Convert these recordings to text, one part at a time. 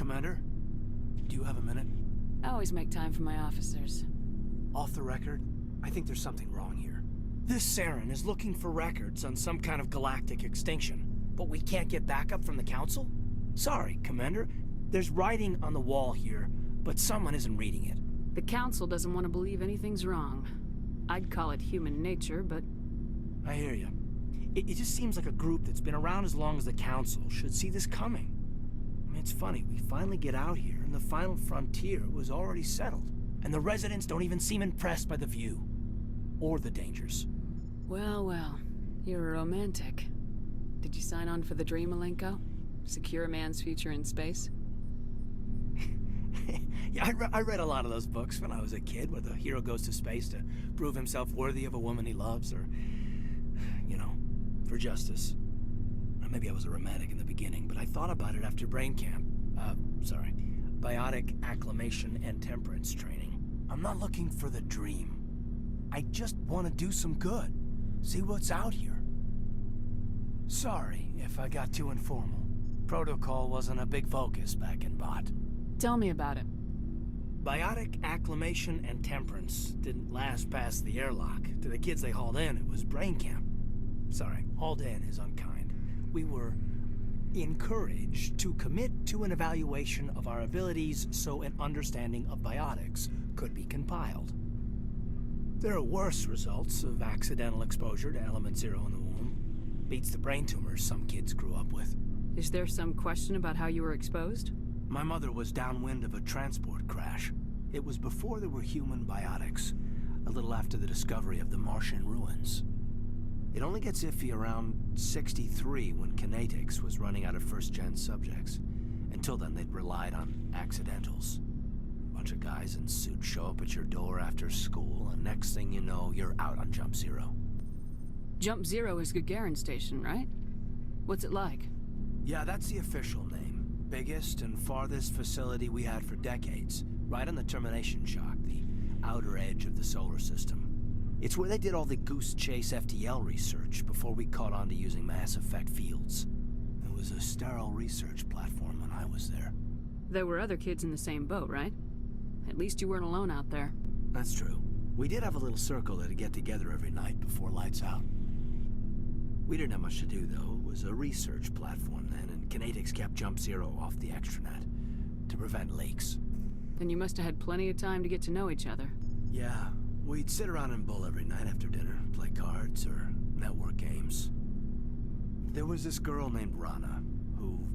Commander, do you have a minute? I always make time for my officers. Off the record, I think there's something wrong here. This Saren is looking for records on some kind of galactic extinction, but we can't get backup from the Council? Sorry, Commander. There's writing on the wall here, but someone isn't reading it. The Council doesn't want to believe anything's wrong. I'd call it human nature, but... I hear you. It just seems like a group that's been around as long as the Council should see this coming. I mean, it's funny, we finally get out here, and the final frontier was already settled. And the residents don't even seem impressed by the view. Or the dangers. Well, well. You're a romantic. Did you sign on for the dream, Malenko? Secure a man's future in space? Yeah, I read a lot of those books when I was a kid, where the hero goes to space to prove himself worthy of a woman he loves, or, you know, for justice. Or maybe I was a romantic in the beginning, but I thought about it after brain camp. Biotic acclimation and temperance training. I'm not looking for the dream. I just want to do some good. See what's out here. Sorry if I got too informal. Protocol wasn't a big focus back in Bot. Tell me about it. Biotic acclimation and temperance didn't last past the airlock. To the kids they hauled in, it was brain camp. Sorry, hauled in is unkind. We were encouraged to commit to an evaluation of our abilities so an understanding of biotics could be compiled. There are worse results of accidental exposure to element 0 in the womb. Beats the brain tumors some kids grew up with. Is there some question about how you were exposed? My mother was downwind of a transport crash. It was before there were human biotics, a little after the discovery of the Martian ruins. It only gets iffy around 63 when kinetics was running out of first-gen subjects. Until then, they'd relied on accidentals. A bunch of guys in suits show up at your door after school, and next thing you know, you're out on Jump Zero. Jump Zero is Gagarin Station, right? What's it like? Yeah, that's the official name. Biggest and farthest facility we had for decades. Right on the termination shock, the outer edge of the solar system. It's where they did all the Goose Chase FTL research before we caught on to using mass effect fields. It was a sterile research platform when I was there. There were other kids in the same boat, right? At least you weren't alone out there. That's true. We did have a little circle that'd get together every night before lights out. We didn't have much to do, though. It was a research platform then, and kinetics kept Jump Zero off the extranet to prevent leaks. Then you must have had plenty of time to get to know each other. Yeah. We'd sit around and bull every night after dinner, play cards or network games. There was this girl named Rana, who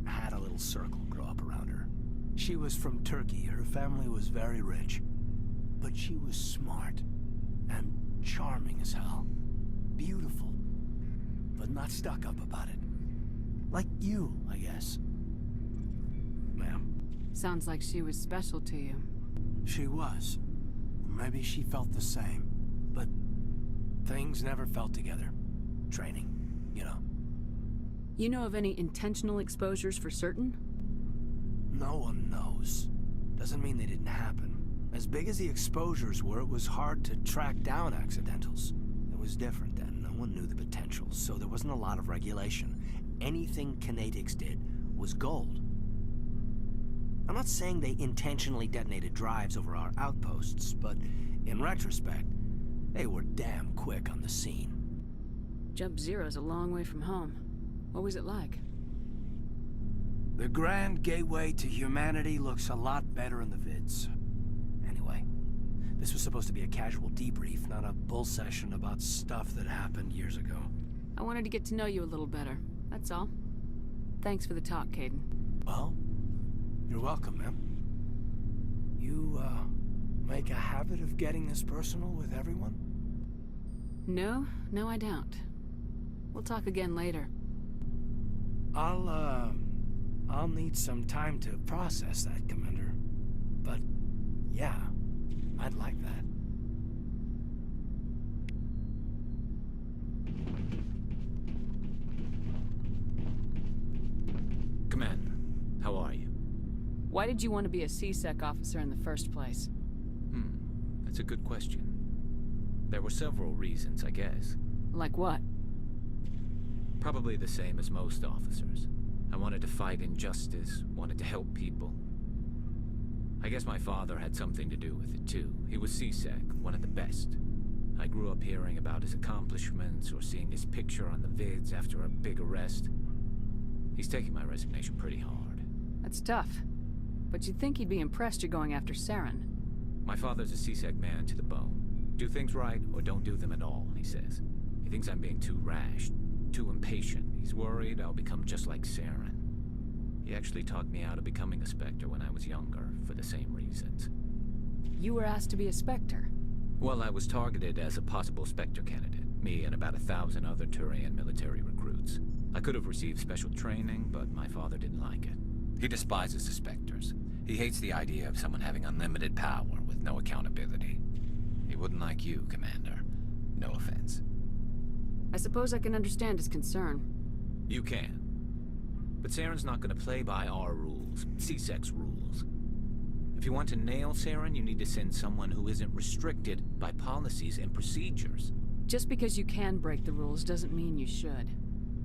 had a little circle grow up around her. She was from Turkey. Her family was very rich. But she was smart and charming as hell. Beautiful, but not stuck up about it. Like you, I guess. Ma'am. Sounds like she was special to you. She was. Maybe she felt the same, but things never felt together. Training, you know. You know of any intentional exposures for certain? No one knows. Doesn't mean they didn't happen. As big as the exposures were, it was hard to track down accidentals. It was different then. No one knew the potential, so there wasn't a lot of regulation. Anything kinetics did was gold. I'm not saying they intentionally detonated drives over our outposts, but in retrospect, they were damn quick on the scene. Jump Zero's a long way from home. What was it like? The grand gateway to humanity looks a lot better in the vids. Anyway, this was supposed to be a casual debrief, not a bull session about stuff that happened years ago. I wanted to get to know you a little better, that's all. Thanks for the talk, Caden. Well, you're welcome, ma'am. You, make a habit of getting this personal with everyone? No, I don't. We'll talk again later. I'll need some time to process that, Commander. But, yeah, I'd like that. Commander, how are you? Why did you want to be a C-Sec officer in the first place? That's a good question. There were several reasons, I guess. Like what? Probably the same as most officers. I wanted to fight injustice, wanted to help people. I guess my father had something to do with it too. He was CSEC, one of the best. I grew up hearing about his accomplishments or seeing his picture on the vids after a big arrest. He's taking my resignation pretty hard. That's tough. But you'd think he'd be impressed you're going after Saren. My father's a CSEC man to the bone. Do things right or don't do them at all, he says. He thinks I'm being too rash, too impatient. He's worried I'll become just like Saren. He actually talked me out of becoming a Spectre when I was younger, for the same reasons. You were asked to be a Spectre? Well, I was targeted as a possible Spectre candidate. Me and about 1,000 other Turian military recruits. I could have received special training, but my father didn't like it. He despises the Spectres. He hates the idea of someone having unlimited power with no accountability. He wouldn't like you, Commander. No offense. I suppose I can understand his concern. You can. But Saren's not going to play by our rules, CSEC's rules. If you want to nail Saren, you need to send someone who isn't restricted by policies and procedures. Just because you can break the rules doesn't mean you should.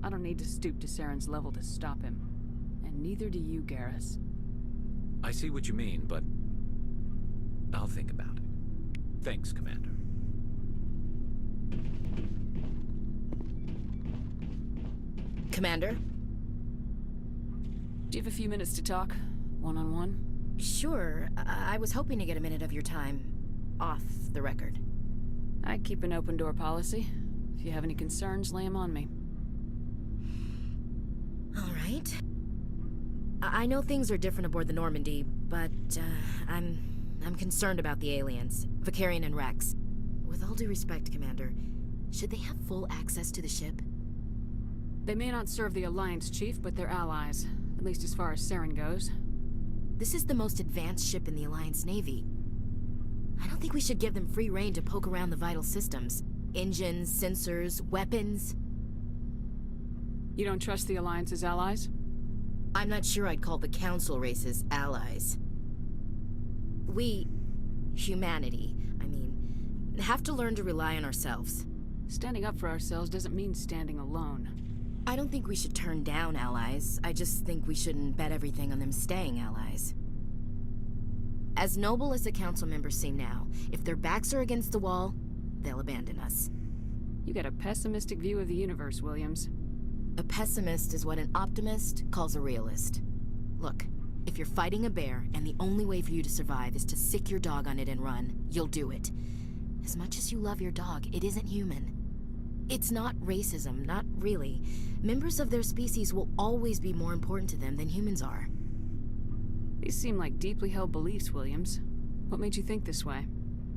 I don't need to stoop to Saren's level to stop him. And neither do you, Garrus. I see what you mean, but I'll think about it. Thanks, Commander. Commander? Do you have a few minutes to talk? One-on-one? Sure. I was hoping to get a minute of your time off the record. I keep an open-door policy. If you have any concerns, lay them on me. All right. I know things are different aboard the Normandy, but I'm concerned about the aliens, Vicarian and Rex. With all due respect, Commander, should they have full access to the ship? They may not serve the Alliance, Chief, but they're allies. At least as far as Saren goes. This is the most advanced ship in the Alliance Navy. I don't think we should give them free rein to poke around the vital systems. Engines, sensors, weapons. You don't trust the Alliance's allies? I'm not sure I'd call the Council races allies. We, humanity, have to learn to rely on ourselves. Standing up for ourselves doesn't mean standing alone. I don't think we should turn down allies. I just think we shouldn't bet everything on them staying allies. As noble as the council members seem now, if their backs are against the wall, they'll abandon us. You got a pessimistic view of the universe, Williams. A pessimist is what an optimist calls a realist. Look, if you're fighting a bear and the only way for you to survive is to sick your dog on it and run, you'll do it. As much as you love your dog, it isn't human. It's not racism, not really. Members of their species will always be more important to them than humans are. These seem like deeply held beliefs, Williams. What made you think this way?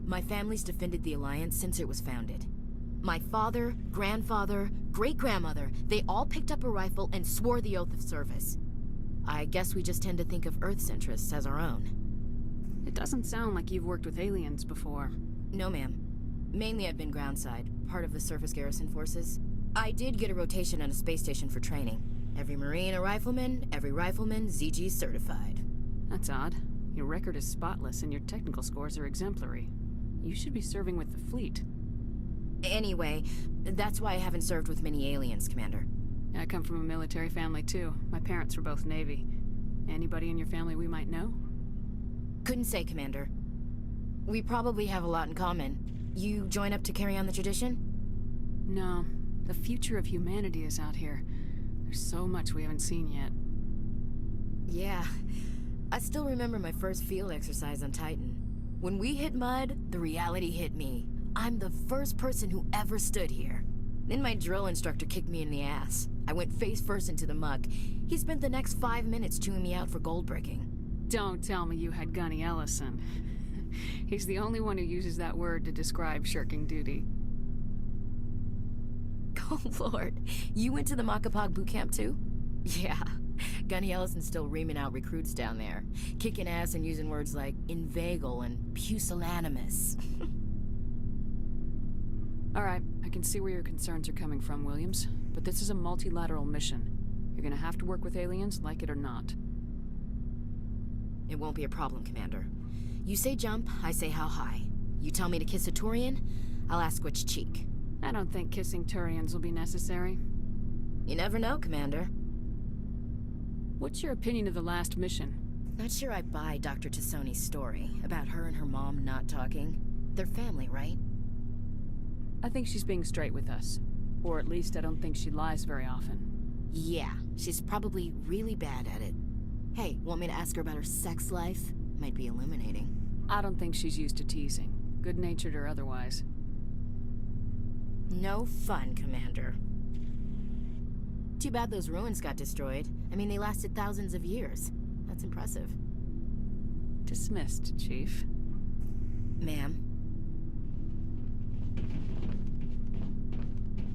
My family's defended the Alliance since it was founded. My father, grandfather, great-grandmother, they all picked up a rifle and swore the oath of service. I guess we just tend to think of Earth's interests as our own. It doesn't sound like you've worked with aliens before. No, ma'am. Mainly I've been groundside, part of the surface garrison forces. I did get a rotation on a space station for training. Every Marine a rifleman, every rifleman ZG certified. That's odd. Your record is spotless and your technical scores are exemplary. You should be serving with the fleet. Anyway, that's why I haven't served with many aliens, Commander. I come from a military family too. My parents were both Navy. Anybody in your family we might know? Couldn't say, Commander. We probably have a lot in common. You join up to carry on the tradition? No. The future of humanity is out here. There's so much we haven't seen yet. Yeah. I still remember my first field exercise on Titan. When we hit mud, the reality hit me. I'm the first person who ever stood here. Then my drill instructor kicked me in the ass. I went face first into the muck. He spent the next 5 minutes chewing me out for gold bricking. Don't tell me you had Gunny Ellison. He's the only one who uses that word to describe shirking duty. Oh, Lord. You went to the Makapog boot camp, too? Yeah. Gunny Ellison's still reaming out recruits down there. Kicking ass and using words like inveigle and pusillanimous. All right, I can see where your concerns are coming from, Williams. But this is a multilateral mission. You're gonna have to work with aliens, like it or not. It won't be a problem, Commander. You say jump, I say how high. You tell me to kiss a Turian, I'll ask which cheek. I don't think kissing Turians will be necessary. You never know, Commander. What's your opinion of the last mission? Not sure I buy Dr. Tassoni's story about her and her mom not talking. They're family, right? I think she's being straight with us. Or at least I don't think she lies very often. Yeah, she's probably really bad at it. Hey, want me to ask her about her sex life? Might be illuminating. I don't think she's used to teasing, good-natured or otherwise. No fun, Commander. Too bad those ruins got destroyed. I mean, they lasted thousands of years. That's impressive. Dismissed, Chief. Ma'am.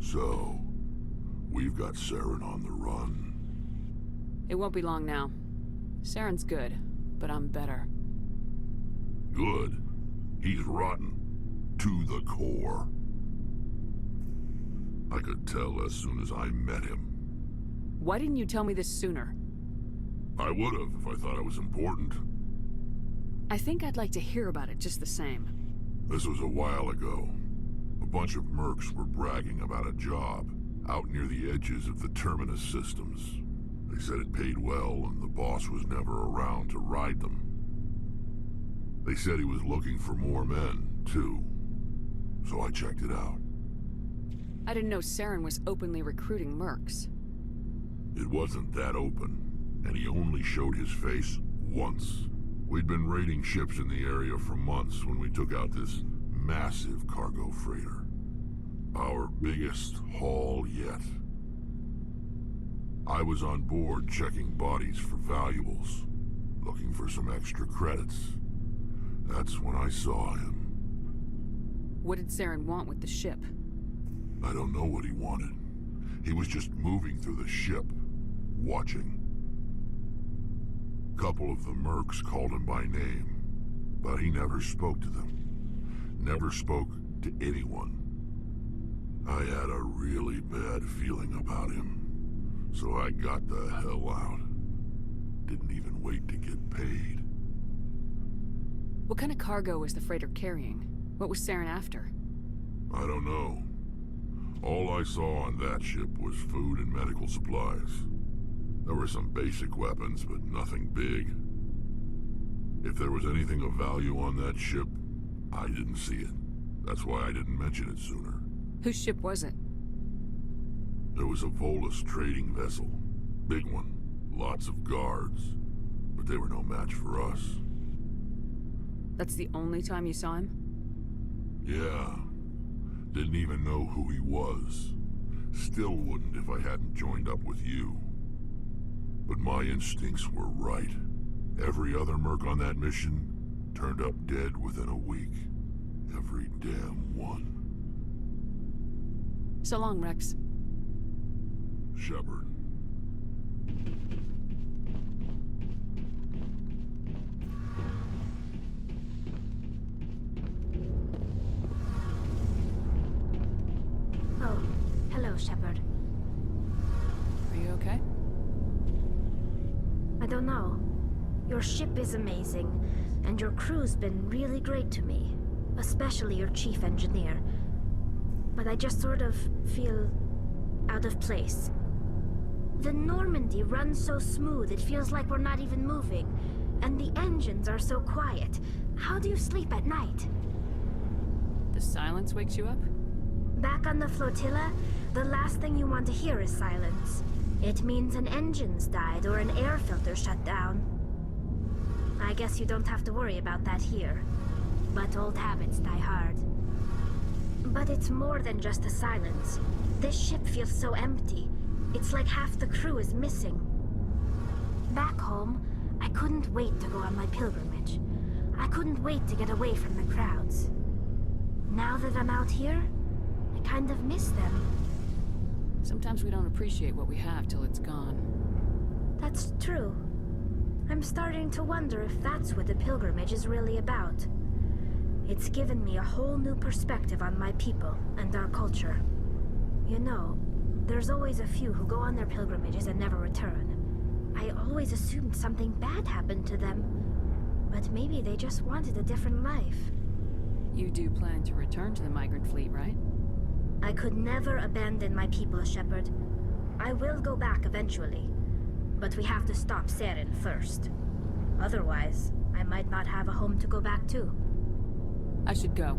So, we've got Saren on the run. It won't be long now. Saren's good, but I'm better. Good. He's rotten. To the core. I could tell as soon as I met him. Why didn't you tell me this sooner? I would've if I thought it was important. I think I'd like to hear about it just the same. This was a while ago. A bunch of mercs were bragging about a job out near the edges of the Terminus systems. They said it paid well and the boss was never around to ride them. They said he was looking for more men, too. So I checked it out. I didn't know Saren was openly recruiting mercs. It wasn't that open, and he only showed his face once. We'd been raiding ships in the area for months when we took out this massive cargo freighter. Our biggest haul yet. I was on board checking bodies for valuables, looking for some extra credits. That's when I saw him. What did Saren want with the ship? I don't know what he wanted. He was just moving through the ship, watching. Couple of the mercs called him by name, but he never spoke to them. Never spoke to anyone. I had a really bad feeling about him, so I got the hell out. Didn't even wait to get paid. What kind of cargo was the freighter carrying? What was Saren after? I don't know. All I saw on that ship was food and medical supplies. There were some basic weapons, but nothing big. If there was anything of value on that ship, I didn't see it. That's why I didn't mention it sooner. Whose ship was it? There was a Volus trading vessel. Big one. Lots of guards. But they were no match for us. That's the only time you saw him? Yeah. Didn't even know who he was. Still wouldn't if I hadn't joined up with you. But my instincts were right. Every other merc on that mission turned up dead within a week. Every damn one. So long, Rex. Shepard. Oh, hello, Shepard. Are you okay? I don't know. Your ship is amazing, and your crew's been really great to me. Especially your chief engineer. But I just sort of feel out of place. The Normandy runs so smooth it feels like we're not even moving. And the engines are so quiet. How do you sleep at night? The silence wakes you up? Back on the flotilla, the last thing you want to hear is silence. It means an engine's died or an air filter shut down. I guess you don't have to worry about that here. But old habits die hard. But it's more than just the silence. This ship feels so empty. It's like half the crew is missing. Back home, I couldn't wait to go on my pilgrimage. I couldn't wait to get away from the crowds. Now that I'm out here, I kind of miss them. Sometimes we don't appreciate what we have till it's gone. That's true. I'm starting to wonder if that's what the pilgrimage is really about. It's given me a whole new perspective on my people and our culture. You know, there's always a few who go on their pilgrimages and never return. I always assumed something bad happened to them. But maybe they just wanted a different life. You do plan to return to the migrant fleet, right? I could never abandon my people, Shepard. I will go back eventually. But we have to stop Saren first. Otherwise, I might not have a home to go back to. I should go.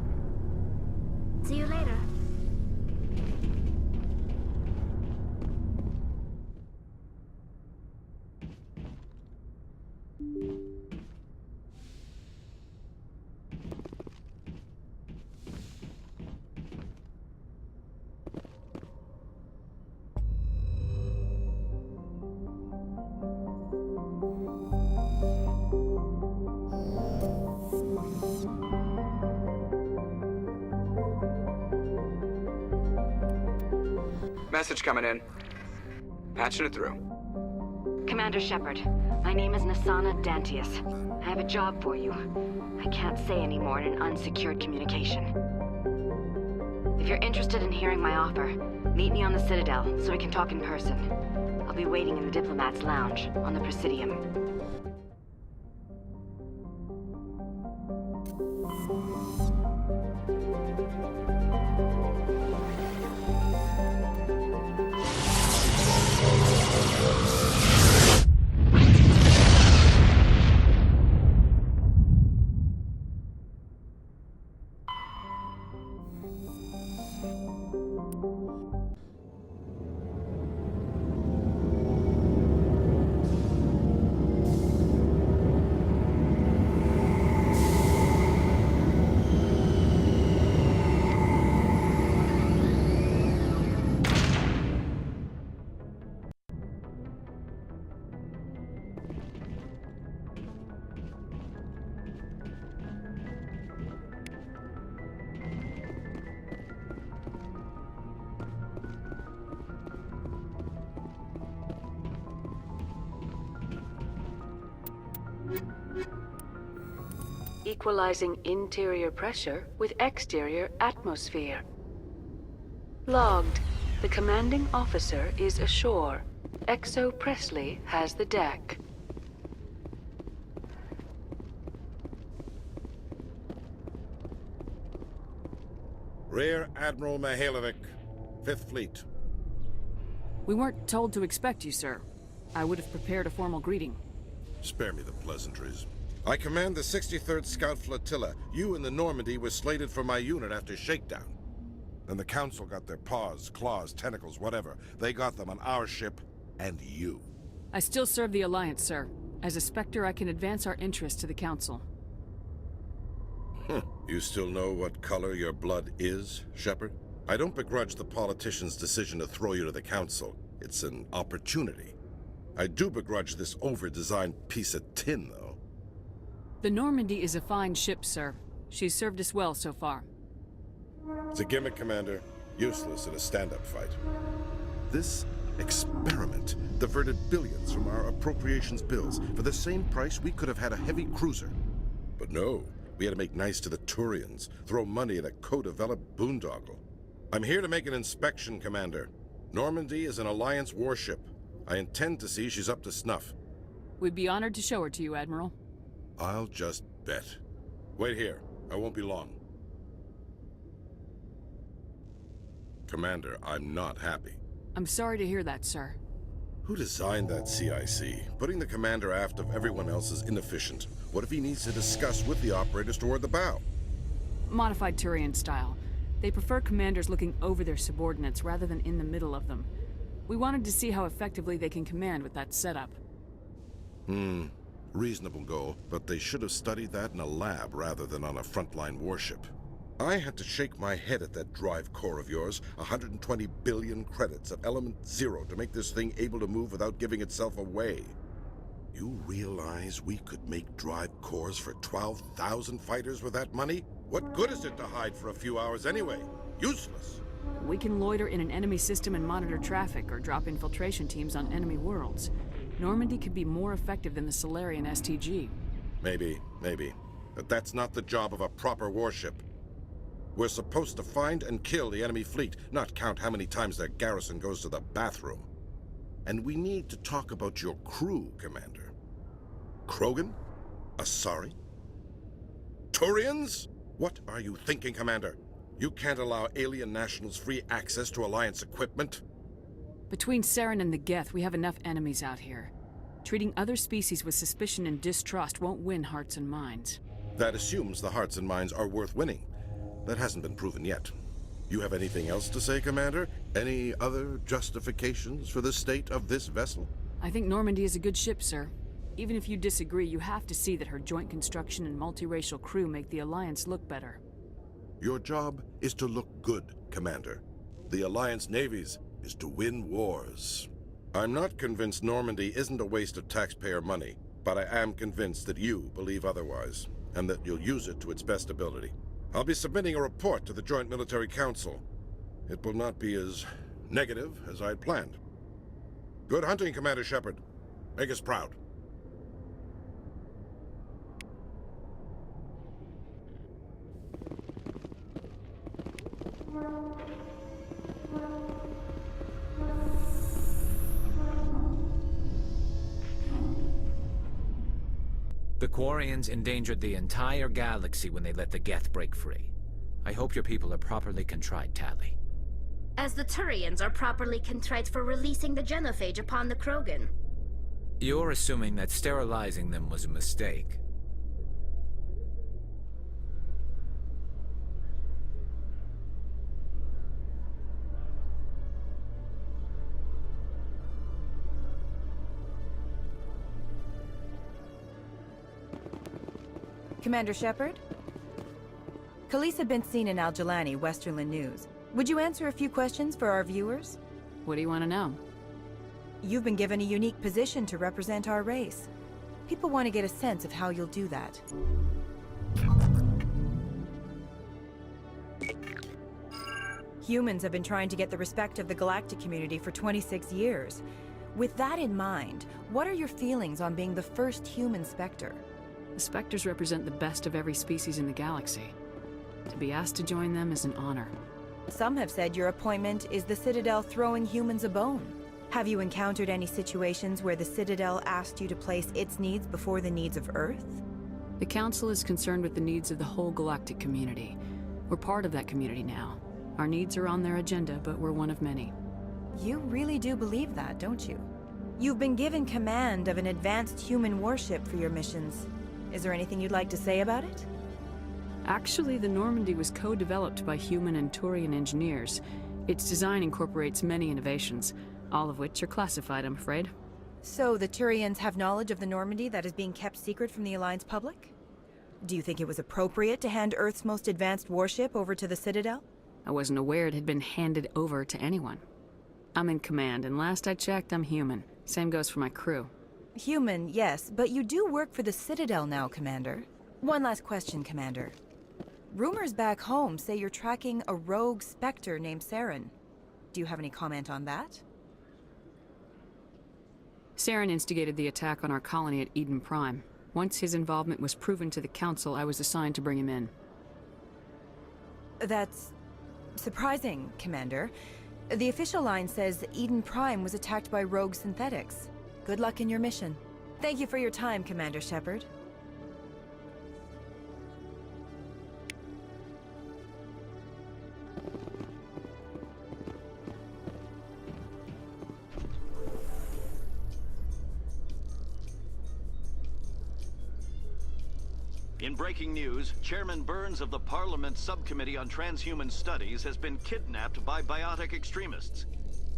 See you later. Message coming in. Patching it through. Commander Shepard, my name is Nassana Dantius. I have a job for you. I can't say any more in an unsecured communication. If you're interested in hearing my offer, meet me on the Citadel so we can talk in person. I'll be waiting in the Diplomat's Lounge on the Presidium. Equalizing interior pressure with exterior atmosphere. Logged. The commanding officer is ashore. Exo Presley has the deck. Rear Admiral Mikhailovich, 5th Fleet. We weren't told to expect you, sir. I would have prepared a formal greeting. Spare me the pleasantries. I command the 63rd Scout Flotilla. You and the Normandy were slated for my unit after shakedown. Then the Council got their paws, claws, tentacles, whatever. They got them on our ship, and you. I still serve the Alliance, sir. As a Spectre, I can advance our interests to the Council. You still know what color your blood is, Shepard? I don't begrudge the politician's decision to throw you to the Council. It's an opportunity. I do begrudge this over-designed piece of tin, though. The Normandy is a fine ship, sir. She's served us well so far. It's a gimmick, Commander. Useless in a stand-up fight. This experiment diverted billions from our appropriations bills. For the same price, we could have had a heavy cruiser. But no, we had to make nice to the Turians, throw money at a co-developed boondoggle. I'm here to make an inspection, Commander. Normandy is an Alliance warship. I intend to see she's up to snuff. We'd be honored to show her to you, Admiral. I'll just bet. Wait here. I won't be long. Commander, I'm not happy. I'm sorry to hear that, sir. Who designed that CIC? Putting the commander aft of everyone else is inefficient. What if he needs to discuss with the operators toward the bow? Modified Turian style. They prefer commanders looking over their subordinates rather than in the middle of them. We wanted to see how effectively they can command with that setup. Reasonable goal, but they should have studied that in a lab rather than on a frontline warship. I had to shake my head at that drive core of yours. 120 billion credits at element 0 to make this thing able to move without giving itself away. You realize we could make drive cores for 12,000 fighters with that money? What good is it to hide for a few hours anyway? Useless. We can loiter in an enemy system and monitor traffic or drop infiltration teams on enemy worlds. Normandy could be more effective than the Solarian STG. Maybe. But that's not the job of a proper warship. We're supposed to find and kill the enemy fleet, not count how many times their garrison goes to the bathroom. And we need to talk about your crew, Commander. Krogan? Asari? Turians? What are you thinking, Commander? You can't allow alien nationals free access to Alliance equipment? Between Saren and the Geth, we have enough enemies out here. Treating other species with suspicion and distrust won't win hearts and minds. That assumes the hearts and minds are worth winning. That hasn't been proven yet. You have anything else to say, Commander? Any other justifications for the state of this vessel? I think Normandy is a good ship, sir. Even if you disagree, you have to see that her joint construction and multiracial crew make the Alliance look better. Your job is to look good, Commander. The Alliance navies is to win wars. I'm not convinced Normandy isn't a waste of taxpayer money, but I am convinced that you believe otherwise, and that you'll use it to its best ability. I'll be submitting a report to the Joint Military Council. It will not be as negative as I'd planned. Good hunting, Commander Shepard. Make us proud. The Quarians endangered the entire galaxy when they let the Geth break free. I hope your people are properly contrite, Tali. As the Turians are properly contrite for releasing the genophage upon the Krogan. You're assuming that sterilizing them was a mistake. Commander Shepard? Khalisah been seen in Al-Jilani, Westerland News. Would you answer a few questions for our viewers? What do you want to know? You've been given a unique position to represent our race. People want to get a sense of how you'll do that. Humans have been trying to get the respect of the galactic community for 26 years. With that in mind, what are your feelings on being the first human Spectre? The Spectres represent the best of every species in the galaxy. To be asked to join them is an honor. Some have said your appointment is the Citadel throwing humans a bone. Have you encountered any situations where the Citadel asked you to place its needs before the needs of Earth? The Council is concerned with the needs of the whole galactic community. We're part of that community now. Our needs are on their agenda, but we're one of many. You really do believe that, don't you? You've been given command of an advanced human warship for your missions. Is there anything you'd like to say about it? Actually, the Normandy was co-developed by human and Turian engineers. Its design incorporates many innovations, all of which are classified, I'm afraid. So the Turians have knowledge of the Normandy that is being kept secret from the Alliance public? Do you think it was appropriate to hand Earth's most advanced warship over to the Citadel? I wasn't aware it had been handed over to anyone. I'm in command, and last I checked, I'm human. Same goes for my crew. Human, yes, but you do work for the Citadel now, Commander. One last question, Commander. Rumors back home say you're tracking a rogue Spectre named Saren. Do you have any comment on that? Saren instigated the attack on our colony at Eden Prime. Once his involvement was proven to the Council, I was assigned to bring him in. That's surprising, Commander. The official line says Eden Prime was attacked by rogue synthetics. Good luck in your mission. Thank you for your time, Commander Shepard. In breaking news, Chairman Burns of the Parliament Subcommittee on Transhuman Studies has been kidnapped by biotic extremists.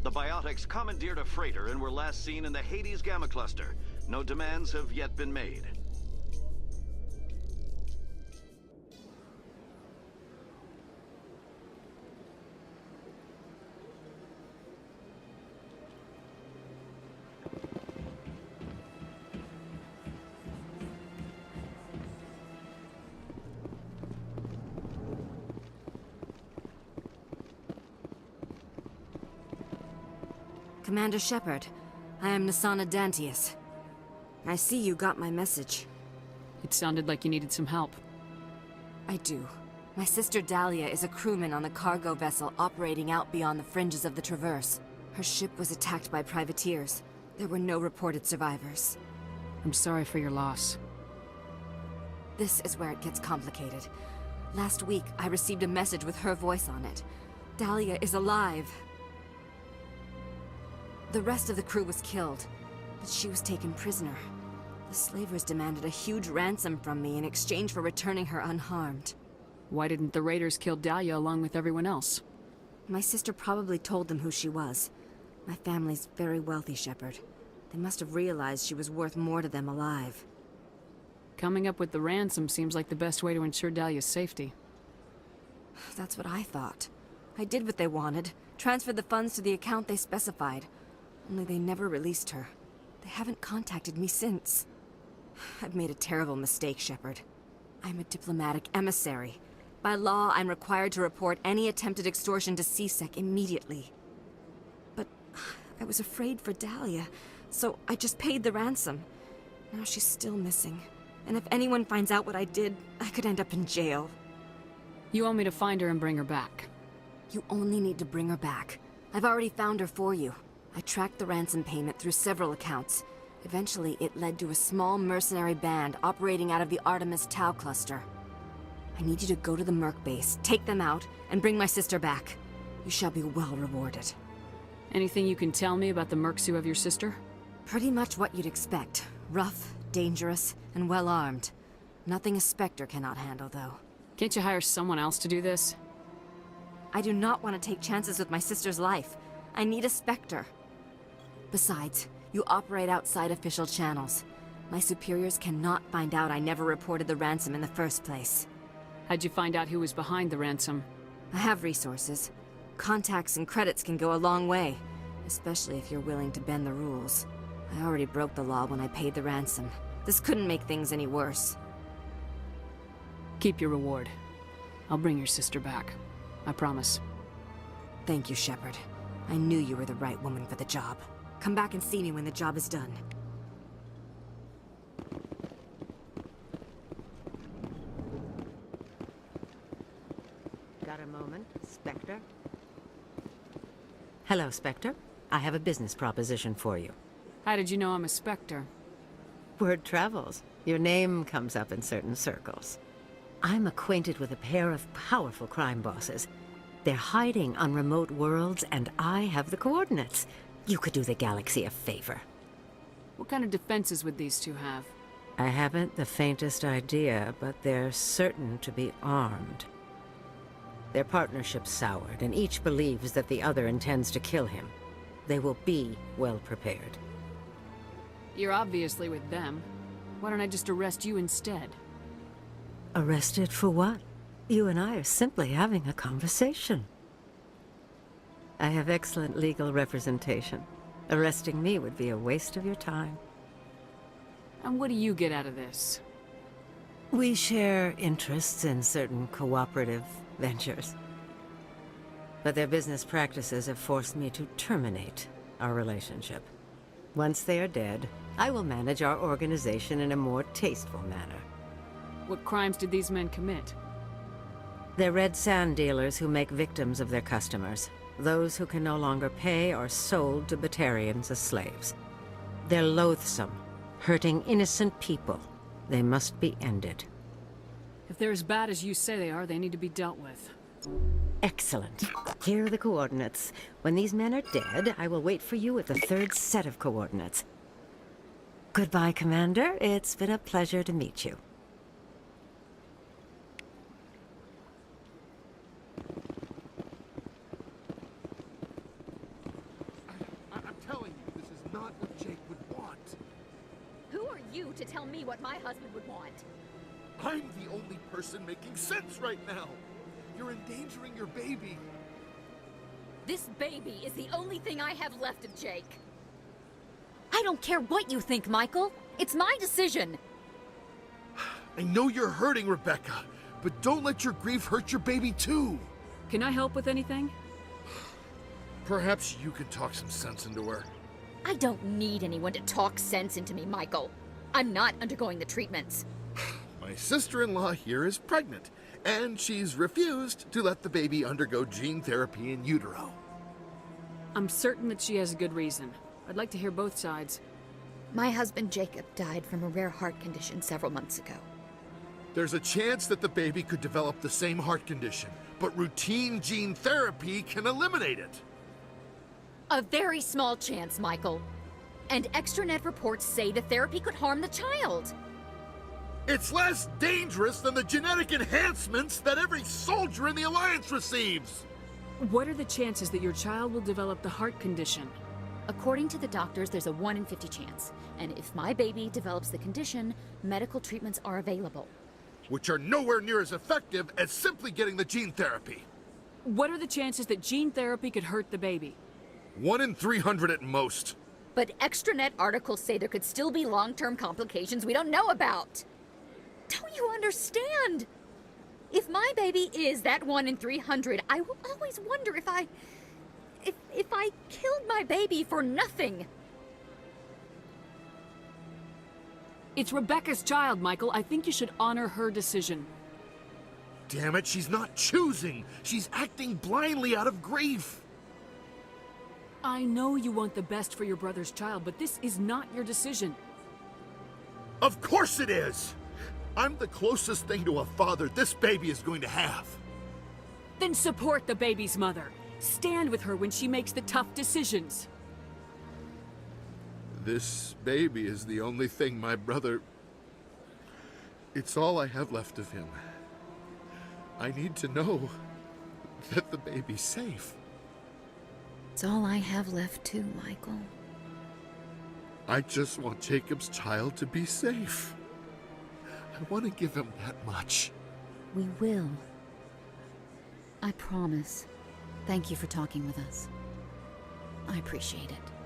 The biotics commandeered a freighter and were last seen in the Hades Gamma Cluster. No demands have yet been made. Commander Shepard, I am Nassana Dantius. I see you got my message. It sounded like you needed some help. I do. My sister Dahlia is a crewman on the cargo vessel operating out beyond the fringes of the Traverse. Her ship was attacked by privateers. There were no reported survivors. I'm sorry for your loss. This is where it gets complicated. Last week, I received a message with her voice on it. Dahlia is alive. The rest of the crew was killed. but she was taken prisoner. The slavers demanded a huge ransom from me in exchange for returning her unharmed. Why didn't the raiders kill Dahlia along with everyone else? My sister probably told them who she was. My family's very wealthy, Shepard. They must have realized she was worth more to them alive. Coming up with the ransom seems like the best way to ensure Dahlia's safety. That's what I thought. I did what they wanted, transferred the funds to the account they specified. Only they never released her. They haven't contacted me since. I've made a terrible mistake, Shepard. I'm a diplomatic emissary. By law, I'm required to report any attempted extortion to CSEC immediately. But I was afraid for Dahlia, so I just paid the ransom. Now she's still missing. And if anyone finds out what I did, I could end up in jail. You want me to find her and bring her back? You only need to bring her back. I've already found her for you. I tracked the ransom payment through several accounts. Eventually, it led to a small mercenary band operating out of the Artemis Tau cluster. I need you to go to the Merc base, take them out, and bring my sister back. You shall be well rewarded. Anything you can tell me about the mercs who have your sister? Pretty much what you'd expect. Rough, dangerous, and well-armed. Nothing a Spectre cannot handle, though. Can't you hire someone else to do this? I do not want to take chances with my sister's life. I need a Spectre. Besides, you operate outside official channels. My superiors cannot find out I never reported the ransom in the first place. How'd you find out who was behind the ransom? I have resources. Contacts and credits can go a long way, especially if you're willing to bend the rules. I already broke the law when I paid the ransom. This couldn't make things any worse. Keep your reward. I'll bring your sister back. I promise. Thank you, Shepard. I knew you were the right woman for the job. Come back and see me when the job is done. Got a moment, Spectre? Hello, Spectre. I have a business proposition for you. How did you know I'm a Spectre? Word travels. Your name comes up in certain circles. I'm acquainted with a pair of powerful crime bosses. They're hiding on remote worlds, and I have the coordinates. You could do the galaxy a favor. What kind of defenses would these two have? I haven't the faintest idea, but they're certain to be armed. Their partnership's soured, and each believes that the other intends to kill him. They will be well prepared. You're obviously with them. Why don't I just arrest you instead? Arrested for what? You and I are simply having a conversation. I have excellent legal representation. Arresting me would be a waste of your time. And what do you get out of this? We share interests in certain cooperative ventures. But their business practices have forced me to terminate our relationship. Once they are dead, I will manage our organization in a more tasteful manner. What crimes did these men commit? They're red sand dealers who make victims of their customers. Those who can no longer pay are sold to Batarians as slaves. They're loathsome, hurting innocent people. They must be ended. If they're as bad as you say they are, they need to be dealt with. Excellent. Here are the coordinates. When these men are dead, I will wait for you with the third set of coordinates. Goodbye, Commander. It's been a pleasure to meet you. I'm telling you, this is not what Jake would want. Who are you to tell me what my husband would want? I'm the only person making sense right now. You're endangering your baby. This baby is the only thing I have left of Jake. I don't care what you think, Michael. It's my decision. I know you're hurting, Rebecca, but don't let your grief hurt your baby too. Can I help with anything? Perhaps you could talk some sense into her. I don't need anyone to talk sense into me, Michael. I'm not undergoing the treatments. My sister-in-law here is pregnant, and she's refused to let the baby undergo gene therapy in utero. I'm certain that she has a good reason. I'd like to hear both sides. My husband Jacob died from a rare heart condition several months ago. There's a chance that the baby could develop the same heart condition, but routine gene therapy can eliminate it. A very small chance, Michael. And extranet reports say the therapy could harm the child. It's less dangerous than the genetic enhancements that every soldier in the Alliance receives! What are the chances that your child will develop the heart condition? According to the doctors, there's a 1 in 50 chance. And if my baby develops the condition, medical treatments are available. Which are nowhere near as effective as simply getting the gene therapy. What are the chances that gene therapy could hurt the baby? 1 in 300 at most. But extranet articles say there could still be long-term complications we don't know about. Don't you understand? If my baby is that 1 in 300, I will always wonder if I killed my baby for nothing. It's Rebecca's child, Michael. I think you should honor her decision. Damn it, she's not choosing. She's acting blindly out of grief. I know you want the best for your brother's child, but this is not your decision. Of course it is! I'm the closest thing to a father this baby is going to have. Then support the baby's mother. Stand with her when she makes the tough decisions. This baby is the only thing my brother... It's all I have left of him. I need to know that the baby's safe. It's all I have left too, Michael. I just want Jacob's child to be safe. I want to give him that much. We will. I promise. Thank you for talking with us. I appreciate it.